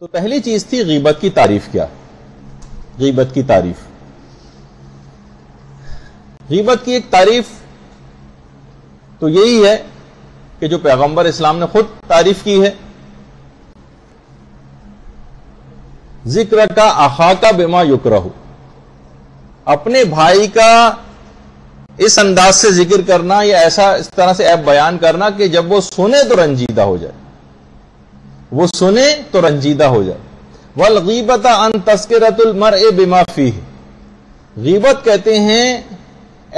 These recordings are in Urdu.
تو پہلی چیز تھی غیبت کی تعریف کیا؟ غیبت کی تعریف، غیبت کی ایک تعریف تو یہی ہے کہ جو پیغمبر اسلام نے خود تعریف کی ہے، ذکر کا اخاک بما یکرہ، اپنے بھائی کا اس انداز سے ذکر کرنا یا ایسا اس طرح سے عیب بیان کرنا کہ جب وہ سنے تو رنجیدہ ہو جائے، وہ سنے تو رنجیدہ ہو جائے۔ والغیبۃ ان تذکرۃ المرء بما فیہ، غیبت کہتے ہیں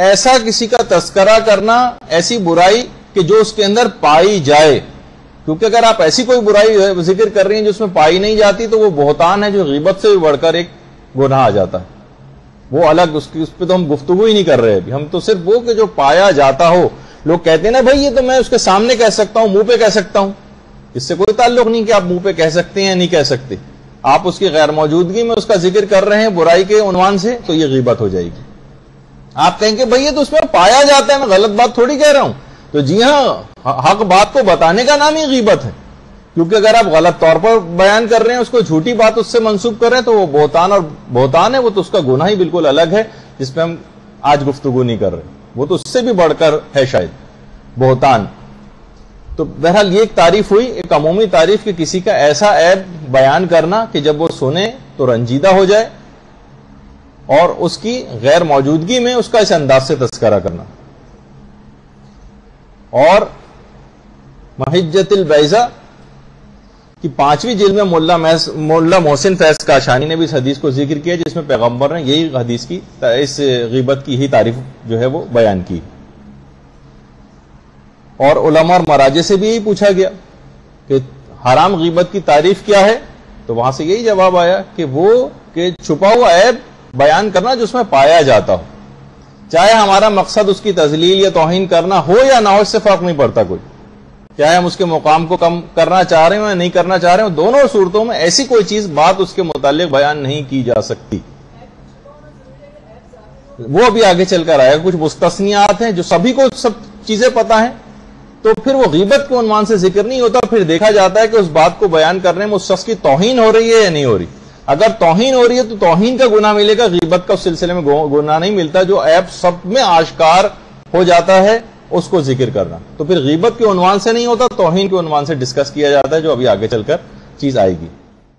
ایسا کسی کا تذکرہ کرنا، ایسی برائی کہ جو اس کے اندر پائی جائے، کیونکہ اگر آپ ایسی کوئی برائی ذکر کر رہی ہیں جو اس میں پائی نہیں جاتی تو وہ بہتان ہے جو غیبت سے بھی بڑھ کر ایک گناہ آ جاتا ہے، وہ الگ، اس پہ تو ہم گفتگو ہی نہیں کر رہے ابھی، ہم تو صرف وہ کہ جو پایا جاتا ہو۔ لوگ کہتے ہیں نا بھائی یہ تو میں اس کے سامنے کہہ سکتا ہوں، منہ پہ کہہ سکتا ہوں، اس سے کوئی تعلق نہیں کہ آپ منہ پہ کہہ سکتے ہیں یا نہیں کہہ سکتے، آپ اس کی غیر موجودگی میں اس کا ذکر کر رہے ہیں برائی کے عنوان سے تو یہ غیبت ہو جائے گی۔ آپ کہیں گے بھائی یہ تو اس میں پایا جاتا ہے، میں غلط بات تھوڑی کہہ رہا ہوں، تو جی ہاں، حق بات کو بتانے کا نام ہی غیبت ہے، کیونکہ اگر آپ غلط طور پر بیان کر رہے ہیں، اس کو جھوٹی بات اس سے منسوب کر رہے ہیں تو وہ بہتان، اور بہتان ہے وہ تو اس کا گناہ ہی بالکل الگ ہے جس پہ ہم آج گفتگو نہیں کر رہے، وہ تو اس سے بھی بڑھ کر ہے شاید بہتان۔ تو بہرحال یہ ایک تعریف ہوئی، ایک عمومی تعریف کہ کسی کا ایسا عیب بیان کرنا کہ جب وہ سنے تو رنجیدہ ہو جائے، اور اس کی غیر موجودگی میں اس کا اس انداز سے تذکرہ کرنا۔ اور محجت البیضہ کی 5ویں جلد میں مولا محسن فیض کاشانی نے بھی اس حدیث کو ذکر کیا جس میں پیغمبر نے یہی حدیث کی، اس غیبت کی ہی تعریف جو ہے وہ بیان کی۔ اور علماء اور مراجع سے بھی یہی پوچھا گیا کہ حرام غیبت کی تعریف کیا ہے، تو وہاں سے یہی جواب آیا کہ وہ کہ چھپا ہوا عیب بیان کرنا جو اس میں پایا جاتا ہو، چاہے ہمارا مقصد اس کی تذلیل یا توہین کرنا ہو یا نہ ہو، اس سے فرق نہیں پڑتا کوئی، چاہے ہم اس کے مقام کو کم کرنا چاہ رہے ہوں یا نہیں کرنا چاہ رہے ہوں، دونوں صورتوں میں ایسی کوئی چیز بات اس کے متعلق بیان نہیں کی جا سکتی۔ وہ بھی آگے چل کر آئے گا، کچھ مستثنیات ہیں جو سبھی کو سب چیزیں پتا ہیں، تو پھر وہ غیبت کے عنوان سے ذکر نہیں ہوتا، پھر دیکھا جاتا ہے کہ اس بات کو بیان کرنے میں اس شخص کی توہین ہو رہی ہے یا نہیں ہو رہی۔ اگر توہین ہو رہی ہے تو توہین کا گناہ ملے گا، غیبت کا اس سلسلے میں گناہ نہیں ملتا۔ جو عیب سب میں آشکار ہو جاتا ہے اس کو ذکر کرنا، تو پھر غیبت کے عنوان سے نہیں ہوتا، توہین کے عنوان سے ڈسکس کیا جاتا ہے، جو ابھی آگے چل کر چیز آئے گی۔